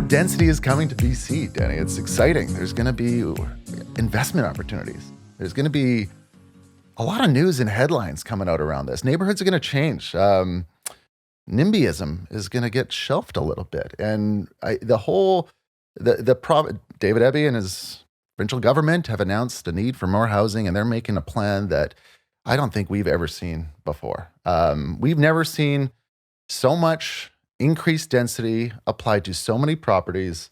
density is coming to BC, Denny. It's exciting. There's going to be investment opportunities. There's going to be a lot of news and headlines coming out around this. Neighborhoods are going to change. NIMBYism is going to get shelved a little bit. And David Eby and his provincial government have announced a need for more housing, and they're making a plan that I don't think we've ever seen before. We've never seen so much increased density applied to so many properties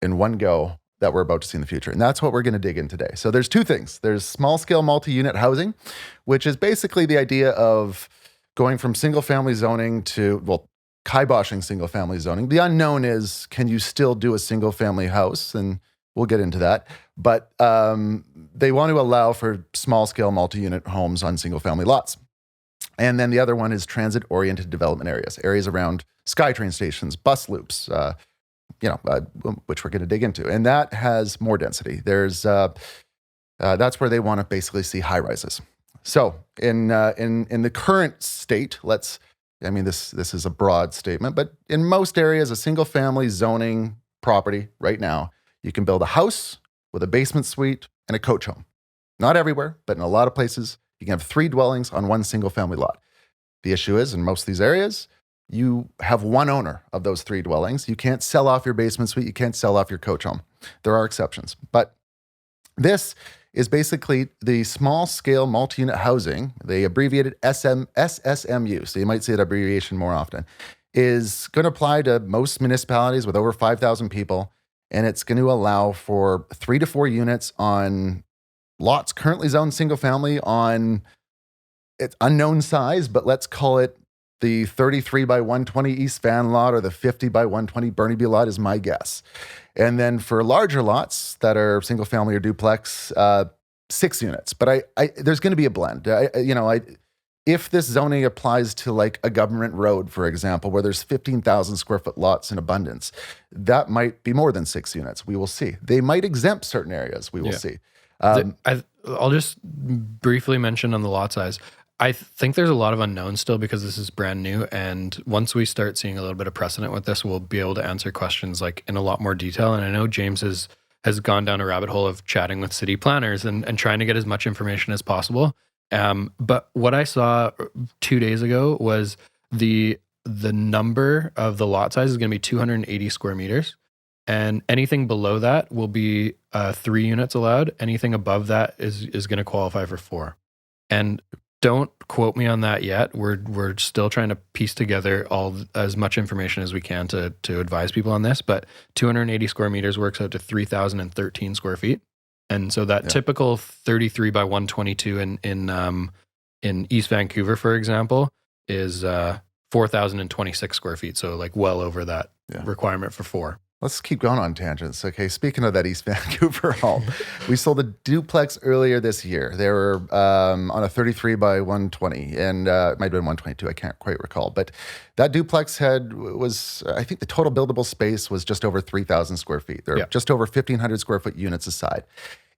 in one go that we're about to see in the future. And that's what we're going to dig in today. So there's two things. There's small scale multi-unit housing, which is basically the idea of going from single family zoning to, kiboshing single family zoning. The unknown is, can you still do a single family house? And we'll get into that. But they want to allow for small scale multi-unit homes on single family lots. And then the other one is transit-oriented development areas around SkyTrain stations, bus loops, which we're going to dig into. And that has more density. That's where they want to basically see high rises. So in the current state, this is a broad statement, but in most areas, a single family zoning property right now, you can build a house with a basement suite and a coach home. Not everywhere, but in a lot of places, you can have 3 dwellings on one single family lot. The issue is, in most of these areas, you have one owner of those 3 dwellings. You can't sell off your basement suite. You can't sell off your coach home. There are exceptions. But this is basically the small scale multi-unit housing. They abbreviated SSMU, so you might see that abbreviation more often, is going to apply to most municipalities with over 5,000 people. And it's going to allow for 3 to 4 units on lots currently zoned single family on its unknown size, but let's call it the 33 by 120 East Van lot or the 50 by 120 Burnaby lot is my guess. And then for larger lots that are single family or duplex, 6 units. But there's going to be a blend. If this zoning applies to like a government road, for example, where there's 15,000 square foot lots in abundance, that might be more than 6 units. We will see. They might exempt certain areas. We will see. I'll just briefly mention on the lot size. I think there's a lot of unknowns still because this is brand new. And once we start seeing a little bit of precedent with this, we'll be able to answer questions like in a lot more detail. And I know James has gone down a rabbit hole of chatting with city planners and trying to get as much information as possible. But what I saw 2 days ago was the number of the lot size is going to be 280 square meters. And anything below that will be 3 units allowed. Anything above that is going to qualify for 4. And don't quote me on that yet. We're still trying to piece together as much information as we can to advise people on this. But 280 square meters works out to 3,013 square feet. And so that typical 33 by 122 in East Vancouver, for example, is 4,026 square feet. So like well over that requirement for 4. Let's keep going on tangents. Okay, speaking of that East Vancouver home, we sold a duplex earlier this year. They were on a 33 by 120, and it might have been 122. I can't quite recall. But that duplex I think the total buildable space was just over 3,000 square feet. There are just over 1,500 square foot units aside.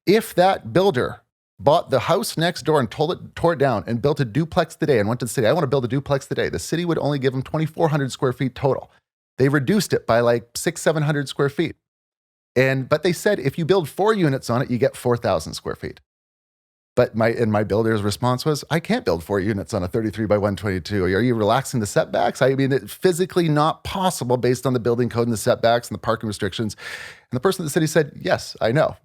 If that builder bought the house next door and tore it down and built a duplex today and went to the city, I want to build a duplex today, the city would only give them 2,400 square feet total. They reduced it by like 600-700 square feet. But they said, if you build 4 units on it, you get 4,000 square feet. But my builder's response was, I can't build 4 units on a 33 by 122. Are you relaxing the setbacks? I mean, it's physically not possible based on the building code and the setbacks and the parking restrictions. And the person at the city said, yes, I know.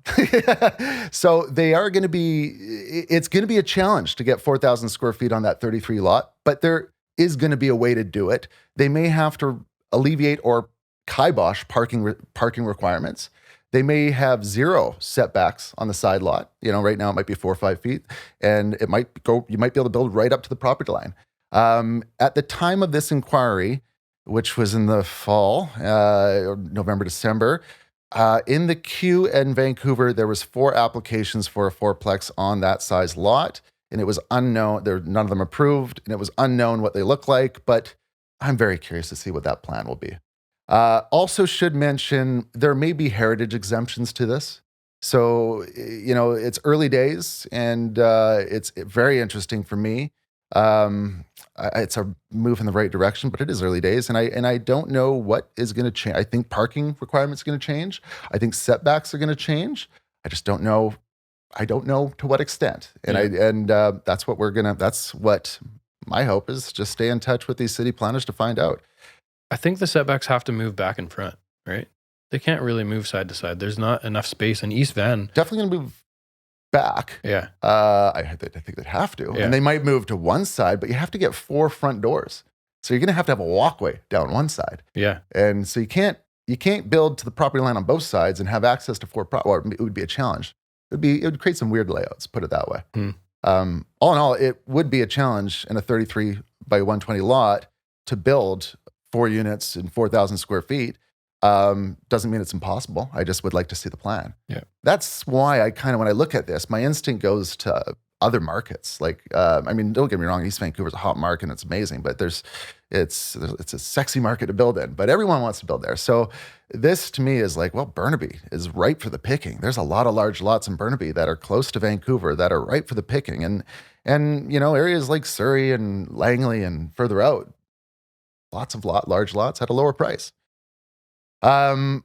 So it's going to be a challenge to get 4,000 square feet on that 33 lot, but there is going to be a way to do it. They may have to alleviate or kibosh parking requirements. They may have 0 setbacks on the side lot. Right now it might be 4 or 5 feet, and you might be able to build right up to the property line. At the time of this inquiry, which was in the fall, November, December, in the queue in Vancouver, there was 4 applications for a 4-plex on that size lot, and it was unknown. None of them approved, and it was unknown what they look like, but I'm very curious to see what that plan will be. Also should mention, there may be heritage exemptions to this. So, it's early days, and it's very interesting for me. It's a move in the right direction, but it is early days, and I don't know what is going to change. I think parking requirements are going to change. I think setbacks are going to change. I just don't know. I don't know to what extent, and that's what That's what my hope is. Just stay in touch with these city planners to find out. I think the setbacks have to move back in front, right? They can't really move side to side. There's not enough space in East Van. Definitely going to move back. Yeah. I think they'd have to. Yeah. And they might move to one side, but you have to get 4 front doors. So you're going to have a walkway down one side. Yeah. And so you can't build to the property line on both sides and have access to 4 or it would be a challenge. It would create some weird layouts, put it that way. All in all, it would be a challenge in a 33 by 120 lot to build 4 units in 4,000 square feet. Doesn't mean it's impossible. I just would like to see the plan. Yeah. That's why when I look at this, my instinct goes to other markets. Like, don't get me wrong, East Vancouver's a hot market and it's amazing, but it's a sexy market to build in, but everyone wants to build there. So this to me is like, well, Burnaby is ripe for the picking. There's a lot of large lots in Burnaby that are close to Vancouver that are ripe for the picking. And areas like Surrey and Langley and further out, lots of large lots at a lower price. One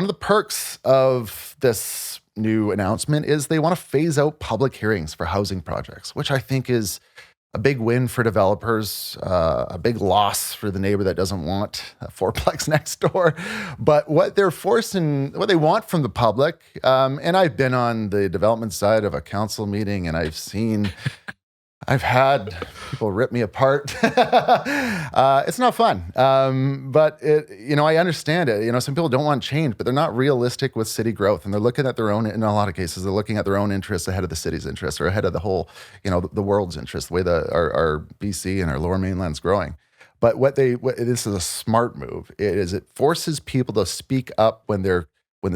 of the perks of this new announcement is they want to phase out public hearings for housing projects, which I think is a big win for developers, a big loss for the neighbor that doesn't want a fourplex next door. But what they want from the public, and I've been on the development side of a council meeting and I've had people rip me apart. It's not fun. But I understand it. Some people don't want change, but they're not realistic with city growth. And they're looking at their own, in a lot of cases, they're looking at their own interests ahead of the city's interests or ahead of the whole, the world's interests, the way our BC and our lower mainland's growing. But this is a smart move. It forces people to speak up when the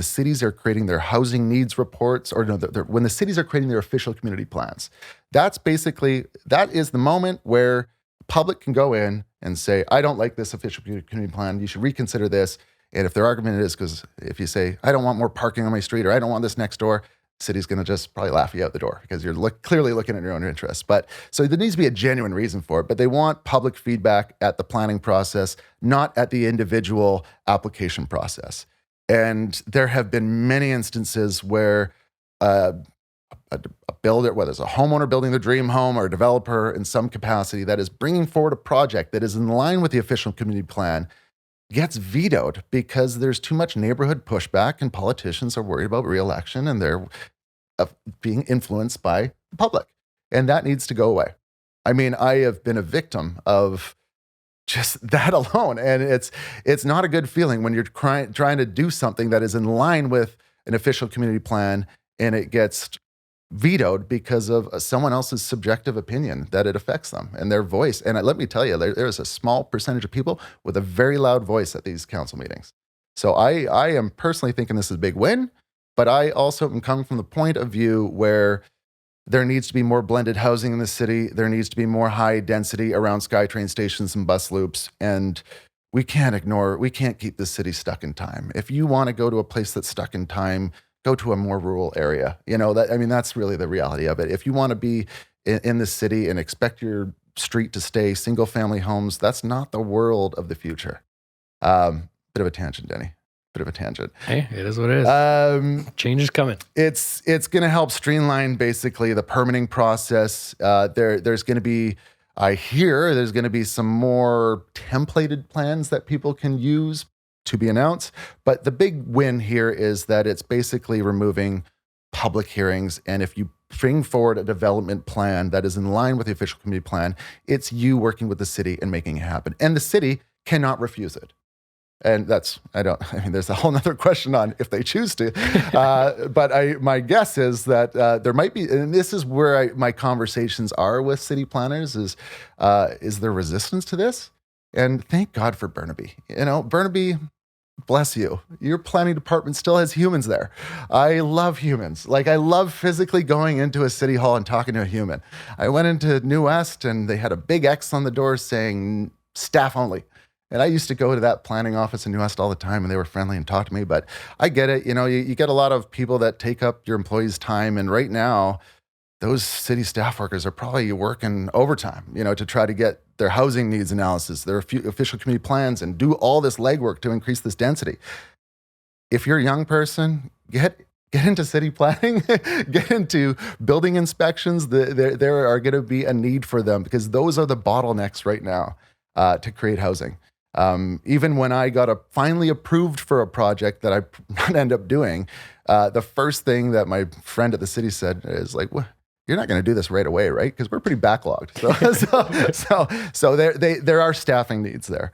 cities are creating their housing needs reports, when the cities are creating their official community plans. That is the moment where the public can go in and say, I don't like this official community plan. You should reconsider this. And if their argument is, because if you say, I don't want more parking on my street, or I don't want this next door, the city's going to just probably laugh you out the door because you're clearly looking at your own interests. But so there needs to be a genuine reason for it. But they want public feedback at the planning process, not at the individual application process. And there have been many instances where a builder, whether it's a homeowner building their dream home or a developer in some capacity that is bringing forward a project that is in line with the official community plan, gets vetoed because there's too much neighborhood pushback and politicians are worried about re-election and they're being influenced by the public. And that needs to go away. I have been a victim of just that alone. And it's not a good feeling when you're trying to do something that is in line with an official community plan and it gets vetoed because of someone else's subjective opinion that it affects them and their voice. And let me tell you, there's a small percentage of people with a very loud voice at these council meetings. So I am personally thinking this is a big win, but I also am coming from the point of view where there needs to be more blended housing in the city. There needs to be more high density around SkyTrain stations and bus loops. And we can't keep the city stuck in time. If you want to go to a place that's stuck in time, go to a more rural area. That's really the reality of it. If you want to be in the city and expect your street to stay single family homes, that's not the world of the future. Bit of a tangent, Denny. Bit of a tangent. Hey, it is what it is. Change is coming. It's going to help streamline basically the permitting process. There's going to be, there's going to be some more templated plans that people can use to be announced. But the big win here is that it's basically removing public hearings. And if you bring forward a development plan that is in line with the official community plan, it's you working with the city and making it happen. And the city cannot refuse it. And there's a whole nother question on if they choose to. But my guess is that there might be, and this is where my conversations are with city planners, is there resistance to this? And thank God for Burnaby. Burnaby, bless you. Your planning department still has humans there. I love humans. I love physically going into a city hall and talking to a human. I went into New West and they had a big X on the door saying staff only. And I used to go to that planning office in New West all the time and they were friendly and talked to me, but I get it. You get a lot of people that take up your employees' time. And right now those city staff workers are probably working overtime, to try to get their housing needs analysis, their official community plans, and do all this legwork to increase this density. If you're a young person, get into city planning, get into building inspections. There are going to be a need for them because those are the bottlenecks right now to create housing. Even when I got finally approved for a project that I not end up doing, the first thing that my friend at the city said is like, well, you're not going to do this right away, right? Because we're pretty backlogged. So there are staffing needs there.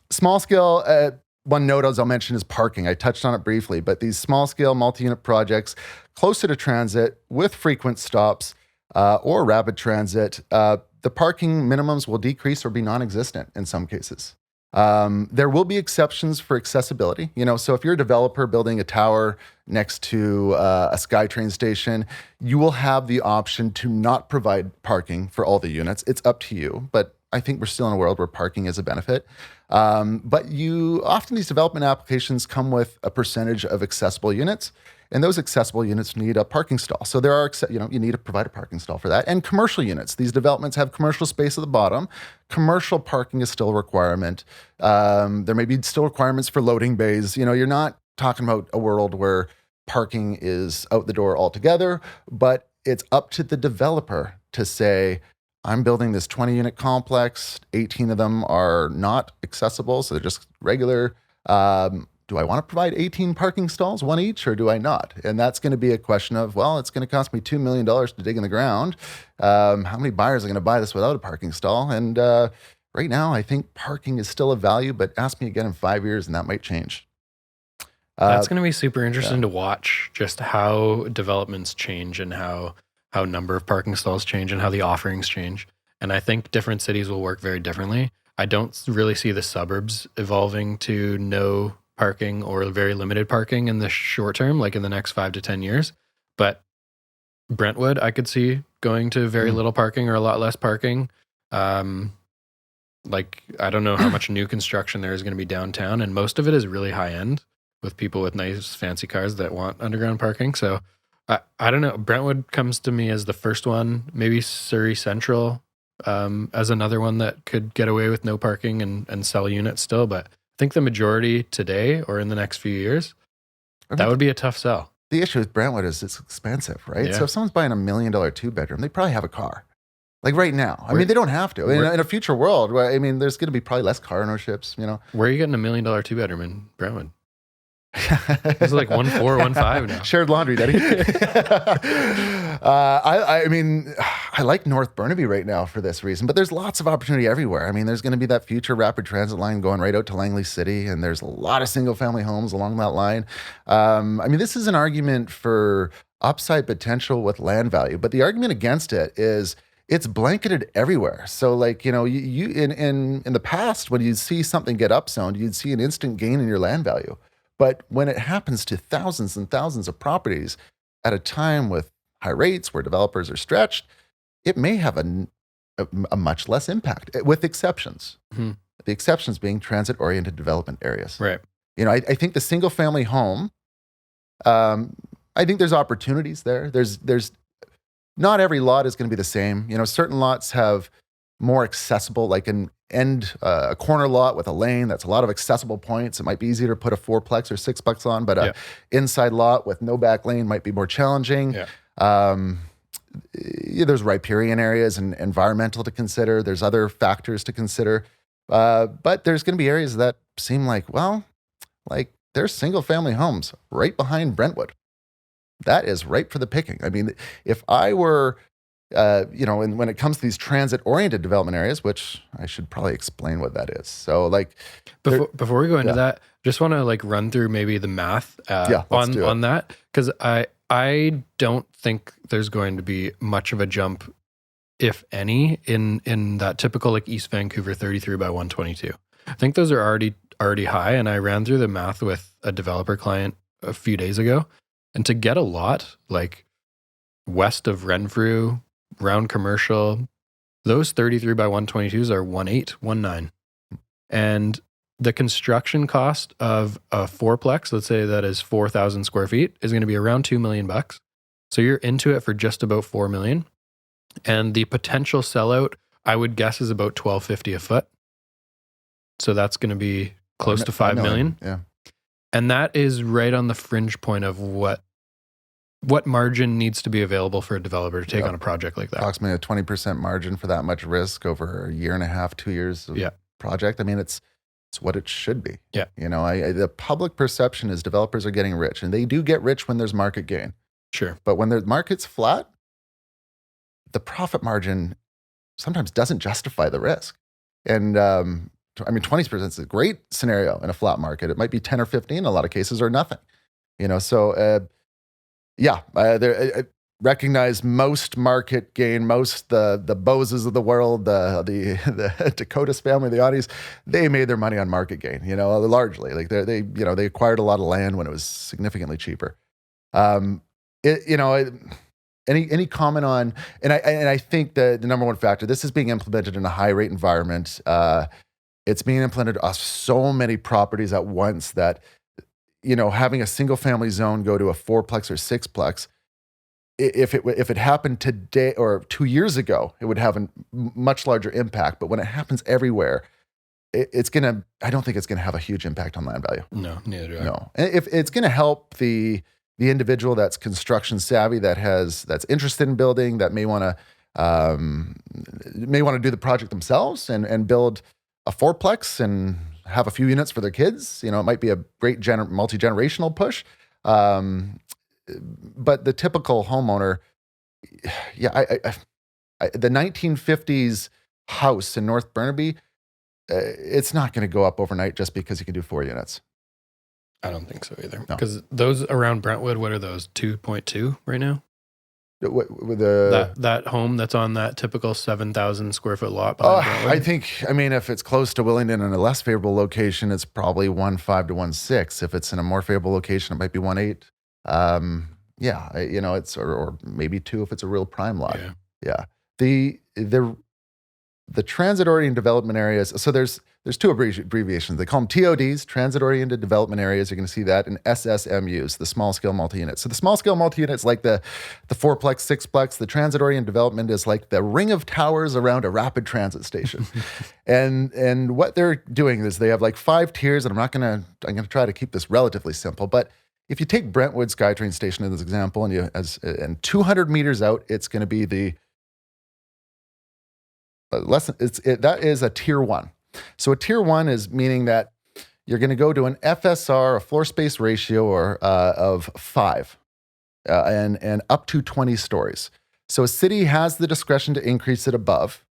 Small scale, one note I'll mention is parking. I touched on it briefly, but these small scale multi-unit projects closer to transit with frequent stops or rapid transit, the parking minimums will decrease or be non-existent in some cases. There will be exceptions for accessibility. So if you're a developer building a tower next to a SkyTrain station, you will have the option to not provide parking for all the units. It's up to you, but I think we're still in a world where parking is a benefit. But often these development applications come with a percentage of accessible units, and those accessible units need a parking stall. So there are, you need to provide a parking stall for that. And commercial units, these developments have commercial space at the bottom. Commercial parking is still a requirement. There may be still requirements for loading bays. You're not talking about a world where parking is out the door altogether, but it's up to the developer to say, I'm building this 20-unit complex. 18 of them are not accessible, so they're just regular. Do I want to provide 18 parking stalls, one each, or do I not? And that's going to be a question of, well, it's going to cost me $2 million to dig in the ground. How many buyers are going to buy this without a parking stall? And right now, I think parking is still a value, but ask me again in 5 years, and that might change. That's going to be super interesting to watch, just how developments change and how number of parking stalls change and how the offerings change. And I think different cities will work very differently. I don't really see the suburbs evolving to no parking or very limited parking in the short term, like in the next 5 to 10 years. But Brentwood, I could see going to very little parking or a lot less parking. I don't know how much new construction there is going to be downtown, and most of it is really high end with people with nice fancy cars that want underground parking. So I don't know. Brentwood comes to me as the first one. Maybe Surrey Central as another one that could get away with no parking and sell units still. But I think the majority today or in the next few years, that would be a tough sell. The issue with Brentwood is it's expensive, right? Yeah. So if someone's buying $1 million 2-bedroom, they probably have a car. Like right now. I mean, they don't have to. In a future world, I mean, there's going to be probably less car ownerships, Where are you getting $1 million 2-bedroom in Brentwood? It's like 1.4, 1.5 now. Shared laundry, Daddy. I mean, I like North Burnaby right now for this reason, but there's lots of opportunity everywhere. I mean, there's going to be that future rapid transit line going right out to Langley City, and there's a lot of single-family homes along that line. I mean, this is an argument for upside potential with land value, but the argument against it is it's blanketed everywhere. So like, you in the past, when you see something get upzoned, you'd see an instant gain in your land value. But when it happens to thousands and thousands of properties at a time with high rates where developers are stretched, it may have a much less impact, with exceptions. Mm-hmm. The exceptions being transit-oriented development areas. Right. I think the single-family home, I think there's opportunities there. There's not every lot is going to be the same. Certain lots have more accessible, like a corner lot with a lane that's a lot of accessible points. It might be easier to put a 4-plex or 6-plex on, but a inside lot with no back lane might be more challenging. Yeah. There's riparian areas and environmental to consider. There's other factors to consider. But there's going to be areas that seem like there's single family homes right behind Brentwood. That is ripe for the picking. I mean, if I were and when it comes to these transit-oriented development areas, which I should probably explain what that is. So, before we go into that, just want to run through maybe the math on that, because I don't think there's going to be much of a jump, if any, in that typical East Vancouver 33 by 122. I think those are already high, and I ran through the math with a developer client a few days ago, and to get a lot west of Renfrew, round commercial, those 33 by 122s are 1.8, 1.9. And the construction cost of a 4-plex, let's say that is 4,000 square feet, is going to be around $2 million. So you're into it for just about $4 million. And the potential sellout, I would guess, is about $1,250 a foot. So that's going to be close to $5 million. Yeah. And that is right on the fringe point of what margin needs to be available for a developer to take on a project like that. Approximately a 20% margin for that much risk over a year and a half, 2 years of project. I mean, it's what it should be. Yeah. You know, the public perception is developers are getting rich, and they do get rich when there's market gain. Sure. But when the market's flat, the profit margin sometimes doesn't justify the risk. And I mean, 20% is a great scenario in a flat market. It might be 10 or 15 in a lot of cases, or nothing. You know, so I recognize most market gain, most the Boses of the world, the Dakotas family, the Audis, they made their money on market gain. You know, largely, like they acquired a lot of land when it was significantly cheaper. Any comment on, and I think the number one factor, this is being implemented in a high rate environment. It's being implemented on so many properties at once that, you know, having a single family zone go to a 4-plex or 6-plex, if it happened today or 2 years ago, it would have a much larger impact. But when it happens everywhere, I don't think it's gonna have a huge impact on land value. No, neither do I. No, if it's gonna help the individual that's construction savvy, that's interested in building, that may want to do the project themselves and build a 4-plex and have a few units for their kids. You know, it might be a great multi-generational push. But the typical homeowner, the 1950s house in North Burnaby, it's not going to go up overnight just because you can do 4 units. I don't think so either. No. Because those around Brentwood, what are those, 2.2 right now? With that home that's on that typical 7,000 square foot lot behind Brentwood? I mean, if it's close to Willingdon in a less favorable location, it's probably 1.5 to 1.6. If it's in a more favorable location, it might be 1.8. It's or maybe 2 if it's a real prime lot. Yeah. The transit-oriented development areas, so there's 2 abbreviations. They call them TODs, transit-oriented development areas. You're going to see that, in SSMUs, the small-scale multi-units. So the small-scale multi-units, like the 4-plex, 6-plex. The transit-oriented development is like the ring of towers around a rapid transit station. and what they're doing is they have like 5 tiers, and I'm going to try to keep this relatively simple, but if you take Brentwood SkyTrain Station as an example, and 200 meters out, it's going to be the that is a tier 1. So a tier 1 is meaning that you're going to go to an FSR, a floor space ratio, of 5, and up to 20 stories. So a city has the discretion to increase it above,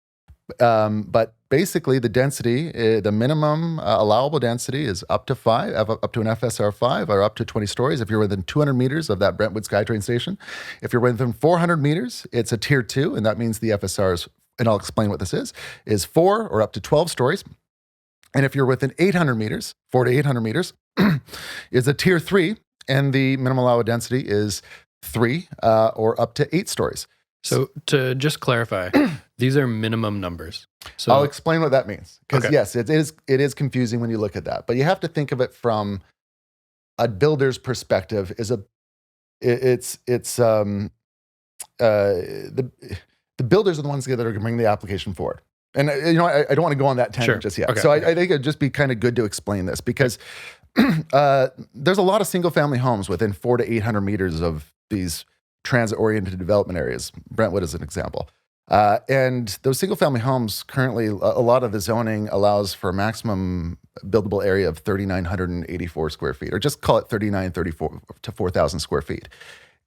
but basically the density, the minimum allowable density is up to 5, up to an FSR 5, or up to 20 stories. If you're within 200 meters of that Brentwood SkyTrain station, if you're within 400 meters, it's a tier 2, and that means the FSR is, and I'll explain what this is 4 or up to 12 stories. And if you're within 800 meters, 4 to 800 meters, is a tier 3, and the minimum allowable density is 3 or up to 8 stories. So to just clarify, these are minimum numbers. So I'll explain what that means, because yes, it is confusing when you look at that. But you have to think of it from a builder's perspective. The builders are the ones that are going to bring the application forward. And I don't want to go on that tangent just yet. Okay. So I think it'd just be kind of good to explain this, because there's a lot of single-family homes within 400 to 800 meters of these transit-oriented development areas. Brentwood is an example. And those single-family homes, currently, a lot of the zoning allows for a maximum buildable area of 3,984 square feet, or just call it 3,934 to 4,000 square feet.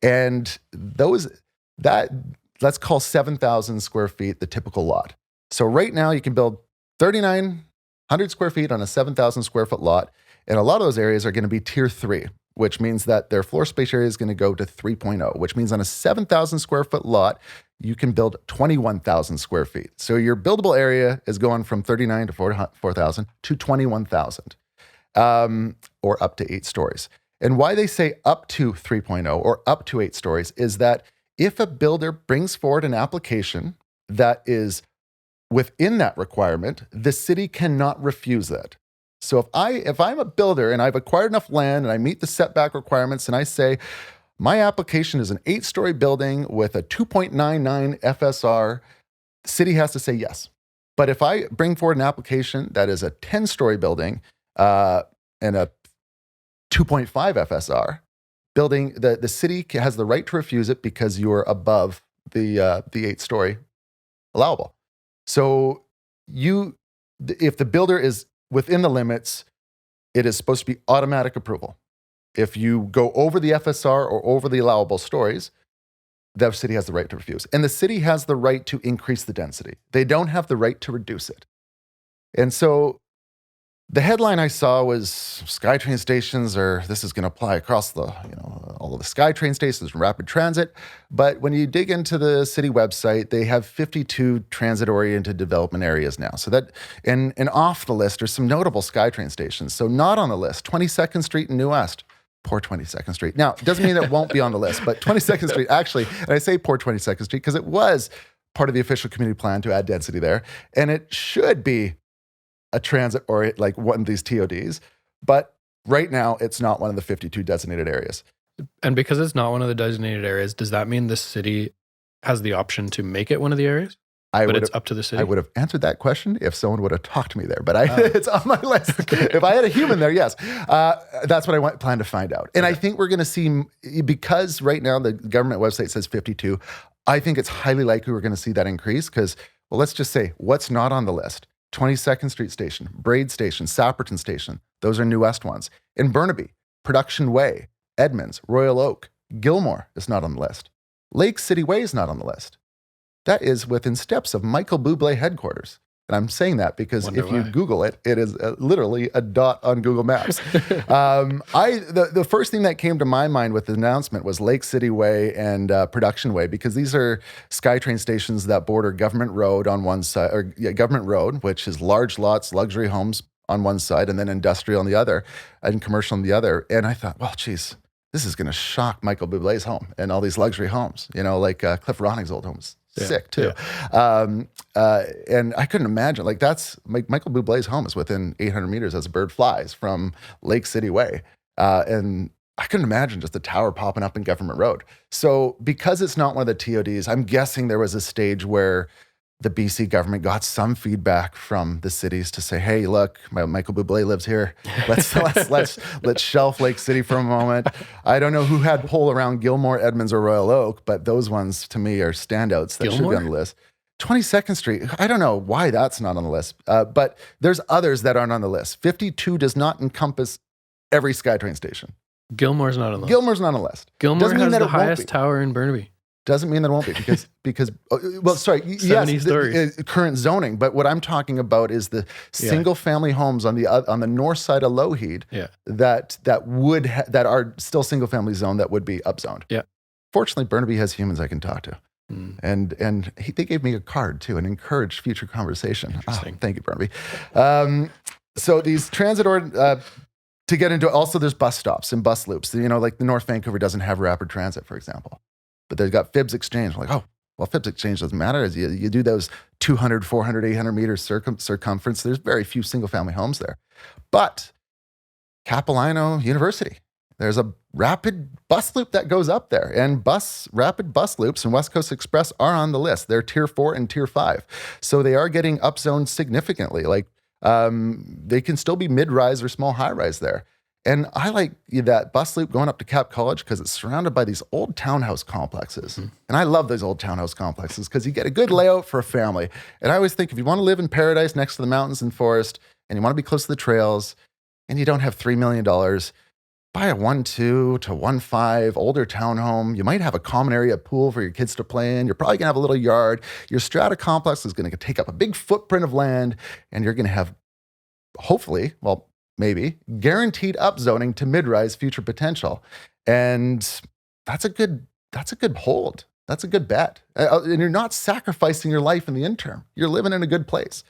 And let's call 7,000 square feet the typical lot. So right now you can build 3,900 square feet on a 7,000 square foot lot. And a lot of those areas are going to be tier 3, which means that their floor space area is going to go to 3.0, which means on a 7,000 square foot lot, you can build 21,000 square feet. So your buildable area is going from 39 to 4,000 to 21,000, or up to 8 stories. And why they say up to 3.0 or up to 8 stories is that if a builder brings forward an application that is within that requirement, the city cannot refuse that. So if I'm a builder and I've acquired enough land and I meet the setback requirements and I say, My application is an 8-story building with a 2.99 FSR. The city has to say yes. But if I bring forward an application that is a 10-story building and a 2.5 FSR building, the city has the right to refuse it because you're above the 8-story allowable. So if the builder is within the limits, it is supposed to be automatic approval. If you go over the FSR or over the allowable stories, the city has the right to refuse. And the city has the right to increase the density. They don't have the right to reduce it. And so the headline I saw was SkyTrain stations, or this is going to apply across all of the SkyTrain stations and rapid transit. But when you dig into the city website, they have 52 transit-oriented development areas now. So that, and off the list are some notable SkyTrain stations. So not on the list, 22nd Street and New West. Poor 22nd Street. Now, it doesn't mean it won't be on the list, but 22nd Street actually, and I say poor 22nd Street because it was part of the official community plan to add density there. And it should be a transit or like one of these TODs. But right now, it's not one of the 52 designated areas. And because it's not one of the designated areas, does that mean the city has the option to make it one of the areas? But it's up to the city? I would have answered that question if someone would have talked to me there, but it's on my list. If I had a human there, yes. That's what I plan to find out. And I think we're going to see, because right now the government website says 52, I think it's highly likely we're going to see that increase because, well, let's just say what's not on the list. 22nd Street Station, Braid Station, Sapperton Station. Those are New West ones. In Burnaby, Production Way, Edmonds, Royal Oak, Gilmore is not on the list. Lake City Way is not on the list. That is within steps of Michael Bublé headquarters. And I'm saying that because if you Google it, it is literally a dot on Google Maps. The first thing that came to my mind with the announcement was Lake City Way and Production Way, because these are SkyTrain stations that border Government Road on one side, or Government Road, which is large lots, luxury homes on one side, and then industrial on the other, and commercial on the other. And I thought, well, geez, this is going to shock Michael Bublé's home and all these luxury homes, like Cliff Roning's old homes. Sick too. Yeah. And I couldn't imagine, that's Michael Bublé's home is within 800 meters as a bird flies from Lake City Way. And I couldn't imagine just a tower popping up in Government Road. So because it's not one of the TODs, I'm guessing there was a stage where the BC government got some feedback from the cities to say, hey, look, Michael Bublé lives here. Let's shelf Lake City for a moment. I don't know who had pull around Gilmore, Edmonds, or Royal Oak, but those ones to me are standouts that should be on the list. 22nd Street, I don't know why that's not on the list, but there's others that aren't on the list. 52 does not encompass every SkyTrain station. Gilmore's not on the list. Gilmore's not on the list. Gilmore has the highest tower in Burnaby. Doesn't mean that it won't be because yes, current zoning. But what I'm talking about is the single family homes on the north side of Lougheed that are still single family zone that would be upzoned. Yeah. Fortunately, Burnaby has humans I can talk to, and they gave me a card too and encouraged future conversation. Interesting. Thank you, Burnaby. So these transit to get into, also there's bus stops and bus loops. Like the North Vancouver doesn't have rapid transit, for example. But they've got Phibbs Exchange. Like, oh, well, Phibbs Exchange doesn't matter. As you do those 200, 400, 800 meters circumference, there's very few single-family homes there. But Capilano University, there's a rapid bus loop that goes up there. And rapid bus loops and West Coast Express are on the list. They're Tier 4 and Tier 5. So they are getting upzoned significantly. They can still be mid-rise or small high-rise there. And I like that bus loop going up to Cap College because it's surrounded by these old townhouse complexes. Mm-hmm. And I love those old townhouse complexes because you get a good layout for a family. And I always think if you want to live in paradise next to the mountains and forest, and you want to be close to the trails, and you don't have $3 million, buy a 1.2 to 1.5 older townhome. You might have a common area pool for your kids to play in. You're probably going to have a little yard. Your strata complex is going to take up a big footprint of land, and you're going to have, hopefully, maybe guaranteed upzoning to mid-rise future potential. And that's a good hold. That's a good bet. And you're not sacrificing your life in the interim. You're living in a good place.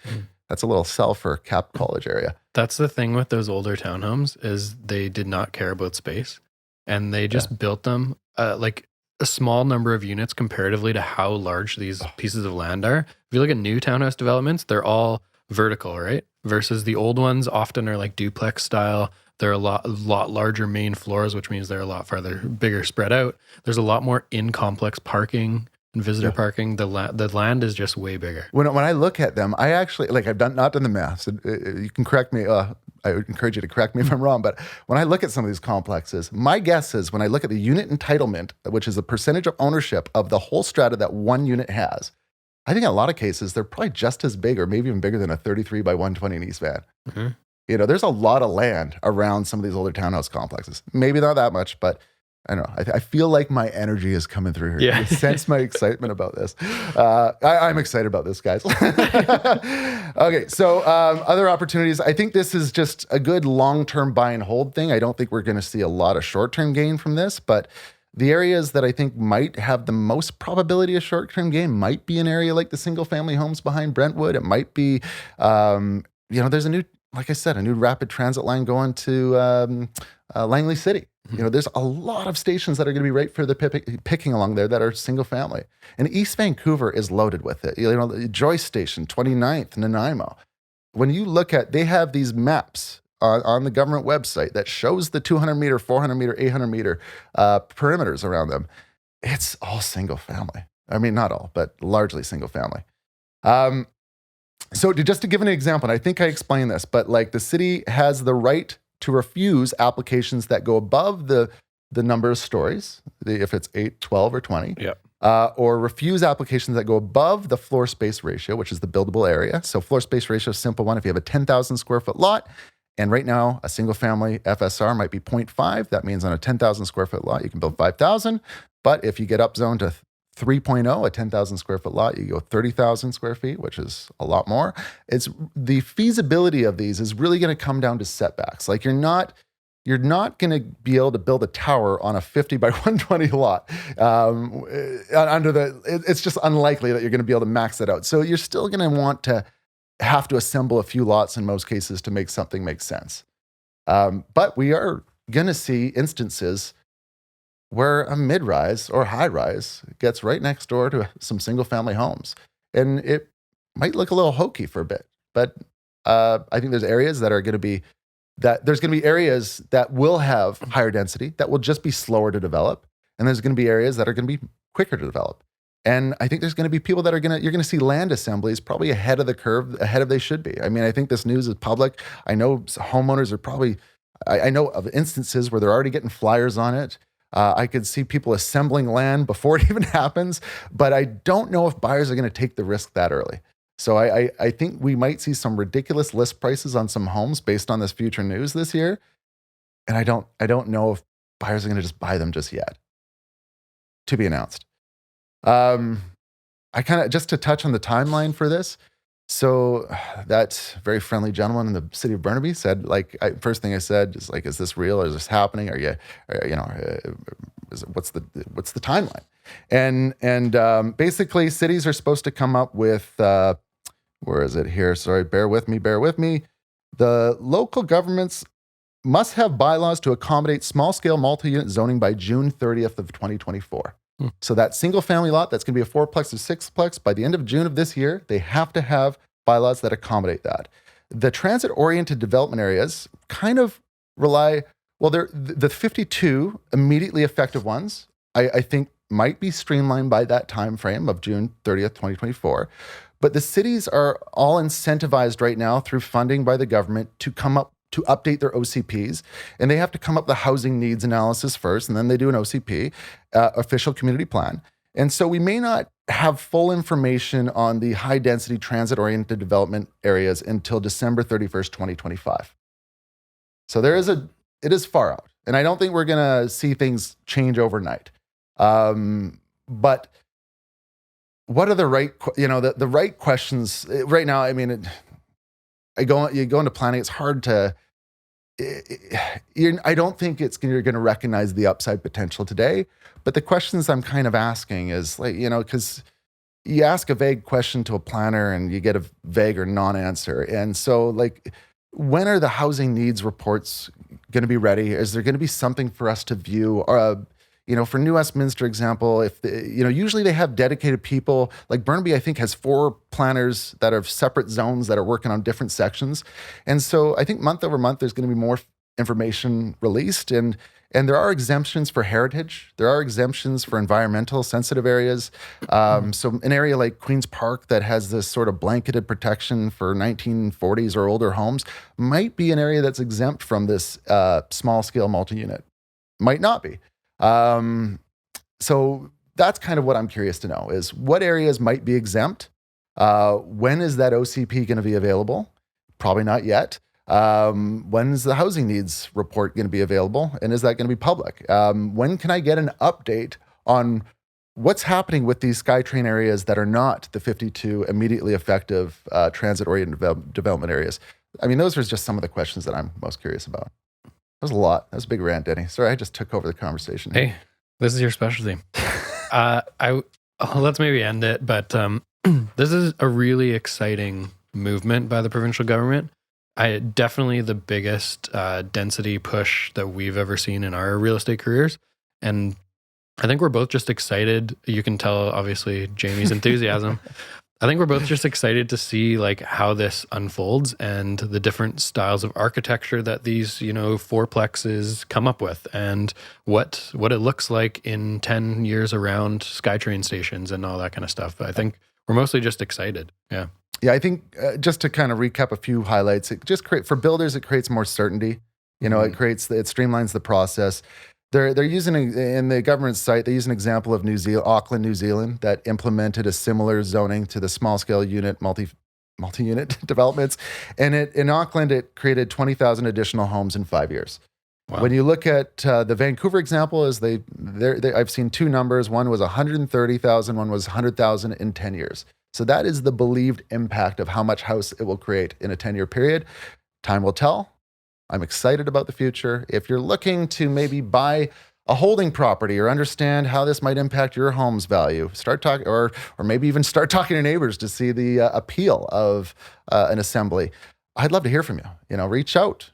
That's a little sell for Cap College area. That's the thing with those older townhomes is they did not care about space. And they just built them like a small number of units comparatively to how large these pieces of land are. If you look at new townhouse developments, they're all vertical, right? Versus the old ones often are like duplex style. They're a lot larger main floors, which means they're a lot bigger spread out. There's a lot more in-complex parking and visitor parking. The land is just way bigger. When I look at them, I actually, like, I've not done the math. So you can correct me. I would encourage you to correct me if I'm wrong. But when I look at some of these complexes, my guess is when I look at the unit entitlement, which is the percentage of ownership of the whole strata that one unit has, I think in a lot of cases, they're probably just as big or maybe even bigger than a 33 by 120 in East Van. Mm-hmm. You know, there's a lot of land around some of these older townhouse complexes. Maybe not that much, but I don't know. I feel like my energy is coming through here. Yeah. You sense my excitement about this. I'm excited about this, guys. Okay, so other opportunities. I think this is just a good long-term buy and hold thing. I don't think we're going to see a lot of short-term gain from this, but the areas that I think might have the most probability of short-term gain might be an area like the single-family homes behind Brentwood. It might be, there's like I said, a new rapid transit line going to Langley City. You know, there's a lot of stations that are going to be right for the picking along there that are single family. And East Vancouver is loaded with it. You know, the Joyce Station, 29th, Nanaimo. When you look at, they have these maps on the government website that shows the 200 meter, 400 meter, 800 meter perimeters around them. It's all single family. I mean, not all, but largely single family. So just to give an example, and I think I explained this, but like the city has the right to refuse applications that go above the number of stories, if it's 8, 12, or 20, or refuse applications that go above the floor space ratio, which is the buildable area. So floor space ratio is a simple one. If you have a 10,000 square foot lot, and right now a single family FSR might be 0.5, that means on a 10,000 square foot lot, you can build 5,000. But if you get up zoned to 3.0, a 10,000 square foot lot, you go 30,000 square feet, which is a lot more. It's the feasibility of these is really going to come down to setbacks. Like you're not going to be able to build a tower on a 50 by 120 lot. It's just unlikely that you're going to be able to max that out. So you're still going to want to have to assemble a few lots in most cases to make something make sense. But we are going to see instances where a mid-rise or high-rise gets right next door to some single-family homes. And it might look a little hokey for a bit, but I think there's areas that are going to be, there's going to be areas that will have higher density, that will just be slower to develop. And there's going to be areas that are going to be quicker to develop. And I think there's going to be people that you're going to see land assemblies probably ahead of the curve, ahead of they should be. I mean, I think this news is public. I know homeowners are probably, I know of instances where they're already getting flyers on it. I could see people assembling land before it even happens, but I don't know if buyers are going to take the risk that early. So I think we might see some ridiculous list prices on some homes based on this future news this year. And I don't know if buyers are going to just buy them just yet. To be announced. I kind of, just to touch on the timeline for this. So that very friendly gentleman in the city of Burnaby said, like, first thing I said is like, is this real? Is this happening? What's the timeline? And basically cities are supposed to come up with, where is it here? Sorry, bear with me. The local governments must have bylaws to accommodate small scale multi-unit zoning by June 30th of 2024. So that single family lot, that's going to be a 4-plex or 6-plex, by the end of June of this year, they have to have bylaws that accommodate that. The transit-oriented development areas kind of rely, well, they're the 52 immediately effective ones, I think might be streamlined by that time frame of June 30th, 2024. But the cities are all incentivized right now through funding by the government to update their OCPs, and they have to come up with a housing needs analysis first, and then they do an OCP, official community plan. And so we may not have full information on the high density transit-oriented development areas until December 31st, 2025. So it is far out, and I don't think we're going to see things change overnight. But what are the right questions right now? I mean, you go into planning, it's hard to, I don't think you're going to recognize the upside potential today. But the questions I'm kind of asking is like, because you ask a vague question to a planner and you get a vague or non-answer. And so like, when are the housing needs reports going to be ready? Is there going to be something for us to view? Or, for New Westminster example, usually they have dedicated people. Like Burnaby, I think, has 4 planners that are separate zones that are working on different sections. And so I think month over month, there's going to be more information released, and there are exemptions for heritage. There are exemptions for environmental sensitive areas. So an area like Queen's Park that has this sort of blanketed protection for 1940s or older homes might be an area that's exempt from this small scale multi-unit. Might not be. So that's kind of what I'm curious to know is what areas might be exempt. When is that OCP going to be available? Probably not yet. When is the housing needs report going to be available? And is that going to be public? When can I get an update on what's happening with these SkyTrain areas that are not the 52 immediately effective transit-oriented development areas? I mean, those are just some of the questions that I'm most curious about. That was a lot. That was a big rant, Denny. Sorry, I just took over the conversation. Hey, this is your specialty. Let's maybe end it, but this is a really exciting movement by the provincial government. Definitely the biggest density push that we've ever seen in our real estate careers. And I think we're both just excited. You can tell, obviously, Jamie's enthusiasm. I think we're both just excited to see like how this unfolds and the different styles of architecture that these, fourplexes come up with, and what it looks like in 10 years around SkyTrain stations and all that kind of stuff. I think we're mostly just excited. Yeah. Yeah, I think just to kind of recap a few highlights, it just for builders, it creates more certainty. It streamlines the process. They're using, in the government site, they use an example of Auckland, New Zealand, that implemented a similar zoning to the small scale unit, multi-unit developments. And in Auckland, it created 20,000 additional homes in 5 years. Wow. When you look at the Vancouver example, I've seen two numbers. One was 130,000, one was 100,000 in 10 years. So that is the believed impact of how much house it will create in a 10-year period. Time will tell. I'm excited about the future. If you're looking to maybe buy a holding property or understand how this might impact your home's value, start talking, or maybe even start talking to neighbors to see the appeal of an assembly. I'd love to hear from you. Reach out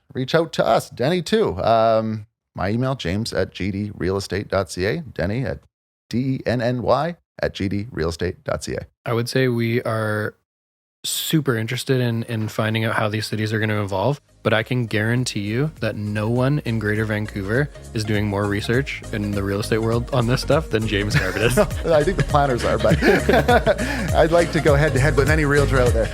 to us, Denny too. My email, james@gdrealestate.ca, Denny at DENNY@gdrealestate.ca. I would say we are super interested in finding out how these cities are going to evolve, but I can guarantee you that no one in Greater Vancouver is doing more research in the real estate world on this stuff than James Garbutt is. I think the planners are, but I'd like to go head to head with any realtor out there.